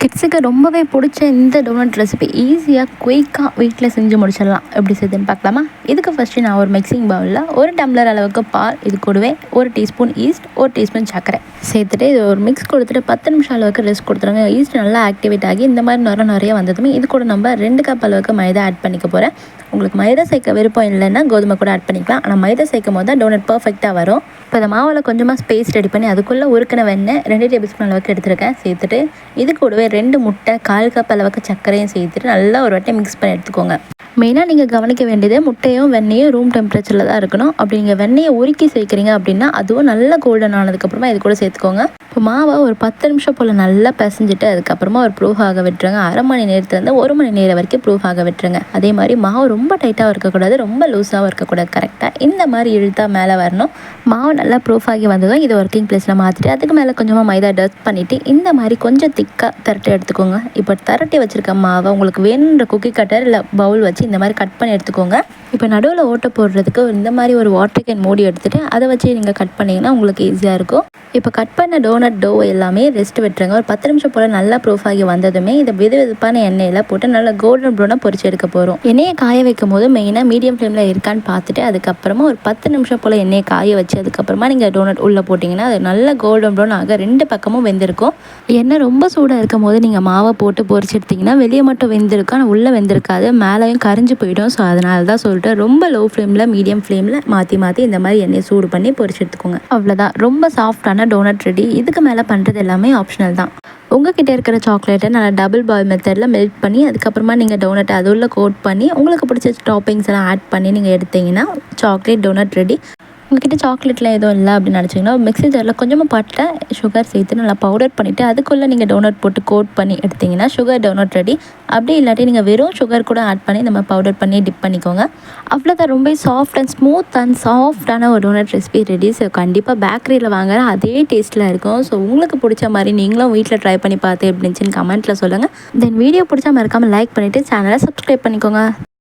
கிட்ஸுக்கு ரொம்பவே பிடிச்ச இந்த டோனட் ரெசிபி ஈஸியாக குயிக்காக வீட்டில் செஞ்சு முடிச்சிடலாம். எப்படி செய்யுதுன்னு பார்க்கலாமா? இதுக்கு ஃபஸ்ட்டு நான் ஒரு மிக்சிங் பவுலில் 1 டம்ளர் அளவுக்கு பால், இது கூடவே 1 டீஸ்பூன் ஈஸ்ட், 1 டீஸ்பூன் சர்க்கரை சேர்த்துட்டு இது ஒரு மிக்ஸ் கொடுத்துட்டு 10 நிமிஷம் அளவுக்கு ரெஸ்ட் கொடுத்துருங்க. ஈஸ்ட் நல்லா ஆக்டிவேட் ஆகி இந்த மாதிரி நிறைய வந்ததுமே இது கூட நம்ம 2 கப் அளவுக்கு மைதா ஆட் பண்ணிக்க போகிறேன். உங்களுக்கு மைதா சேர்க்க விருப்பம் இல்லைன்னா கோதுமை கூட ஆட் பண்ணிக்கலாம். ஆனால் மைதா சேர்க்கும் போது தான் டோனட் பர்ஃபெக்டாக வரும். இப்போ இந்த மாவில் கொஞ்சமாக ஸ்பேஸ் ரெடி பண்ணி அதுக்குள்ளே உருக்கின வெண்ணெய் 2 டேபிள் ஸ்பூன் அளவுக்கு எடுத்துருக்கேன். சேர்த்துட்டு இது கூடவே 2 முட்டை, 1/4 கப் அளவுக்கு சர்க்கரையும் சேர்த்துட்டு நல்லா ஒரு வாட்டி மிக்ஸ் பண்ணி எடுத்துக்கோங்க. மெயினாக நீங்கள் கவனிக்க வேண்டியது முட்டையும் வெண்ணெயும் ரூம் டெம்பரேச்சரில் தான் இருக்கணும். அப்படி நீங்கள் வெண்ணெயை உருக்கி சேர்க்குறீங்க அப்படின்னா அதுவும் நல்லா கோல்டன் ஆனதுக்கப்புறமா இது கூட சேர்த்துக்கோங்க. இப்போ மாவை ஒரு 10 நிமிஷம் போல் நல்லா பிசைஞ்சிட்டு அதுக்கப்புறமா ஒரு ப்ரூஃப் ஆக விட்டுருங்க. அரை மணி நேரத்துலேருந்து 1 மணி நேரம் வரைக்கும் ப்ரூஃப் ஆக விட்டுருங்க. அதே மாதிரி மாவு ரொம்ப டைட்டாகவும் இருக்கக்கூடாது, ரொம்ப லூஸாகவும் இருக்கக்கூடாது. கரெக்டாக இந்த மாதிரி இழுத்தா மேலே வரணும். மாவு நல்லா ப்ரூஃப் ஆகி வந்ததும் இது ஒர்க்கிங் பிளேஸில் மாற்றிட்டு அதுக்கு மேலே கொஞ்சமாக மைதா டஸ்ட் பண்ணிவிட்டு இந்த மாதிரி கொஞ்சம் திக்காக திரட்டி எடுத்துக்கோங்க. இப்போ திரட்டி வச்சுருக்க மாவை உங்களுக்கு வேணுன்ற குக்கி கட்டர் இல்லை பவுல் வச்சு இந்த மாதிரி கட் பண்ணி எடுத்துக்கோங்க. இப்போ நடுவில் ஓட்டை போடுறதுக்கு இந்த மாதிரி ஒரு வாட்டர் கேன் மூடி எடுத்துகிட்டு அதை வச்சு நீங்கள் கட் பண்ணிங்கன்னா உங்களுக்கு ஈஸியாக இருக்கும். இப்போ கட் பண்ண டோனட் டோ எல்லாமே ரெஸ்ட் விட்டுருங்க. ஒரு 10 நிமிஷம் போல் நல்லா ப்ரூஃப் ஆகி வந்ததுமே இதை வெதுப்பான எண்ணெயில் போட்டு நல்லா கோல்டன் ப்ரௌனாக பொரிச்சு எடுக்க போகிறோம். எண்ணெயை காய வைக்கும் போது மெயினாக மீடியம் ஃப்ளேமில் இருக்கான்னு பார்த்துட்டு அதுக்கப்புறமா ஒரு 10 நிமிஷம் போல் எண்ணெயை காய வச்சு அதுக்கப்புறமா நீங்கள் டோனட் உள்ளே போட்டிங்கன்னா அது நல்லா கோல்டன் ப்ரௌன் ஆக 2 பக்கமும் வெந்திருக்கும். எண்ணெய் ரொம்ப சூடாக இருக்கும் போது நீங்கள் மாவை போட்டு பொரிச்சு எடுத்திங்கன்னா வெளியே மட்டும் வெந்திருக்கும், ஆனால் உள்ளே வெந்திருக்காது, மேலேயும் கரிஞ்சு போயிடும். ஸோ அதனால தான் சொல்லிட்டு ரொம்ப லோ ஃப்ளேமில் மீடியம் ஃப்ளேமில் மாற்றி இந்த மாதிரி எண்ணெயை சூடு பண்ணி பொரிச்சு எடுத்துக்கோங்க. அவ்வளோதான், ரொம்ப சாஃப்டான டோனட் ரெடி. இதுக்கு மேலே பண்ணுறது எல்லாமே ஆப்ஷனல் தான். உங்ககிட்ட இருக்கிற சாக்லேட்டை நல்லா டபுள் பாயில் மெத்தடில் மெல்ட் பண்ணி அதுக்கப்புறமா நீங்கள் டோனட்டை அது உள்ள கோட் பண்ணி உங்களுக்கு பிடிச்ச டாப்பிங்ஸ் எல்லாம் ஆட் பண்ணி நீங்கள் எடுத்தீங்கன்னா சாக்லேட் டோனட் ரெடி. உங்கள்கிட்ட சாக்லேட்டில் எதுவும் இல்லை அப்படின்னு நினச்சிங்கன்னா மிக்ஸி ஜாரில் கொஞ்சமாக பட்டை, சுகர் சேர்த்து நல்லா பவுடர் பண்ணிவிட்டு அதுக்குள்ளே நீங்கள் டோனட் போட்டு கோட் பண்ணி எடுத்திங்கன்னா சுகர் டோனட் ரெடி. அப்படி இல்லாட்டி நீங்கள் வெறும் சுகர் கூட ஆட் பண்ணி நம்ம பவுடர் பண்ணி டிப் பண்ணிக்கோங்க. அவ்வளோதான், ரொம்ப சாஃப்ட் அண்ட் ஸ்மூத் அண்ட் சாஃப்டான ஒரு டோனட் ரெசிபி ரெடி. ஸோ கண்டிப்பாக பேக்கரியில் வாங்குற அதே டேஸ்ட்டில் இருக்கும். ஸோ உங்களுக்கு பிடிச்ச மாதிரி நீங்களும் வீட்டில் ட்ரை பண்ணி பார்த்து எப்படி இருந்துச்சுன்னு கமெண்ட்டில் சொல்லுங்கள். தென் வீடியோ பிடிச்சா மறக்காமல் லைக் பண்ணிவிட்டு சேனலை சப்ஸ்கிரைப் பண்ணிக்கோங்க.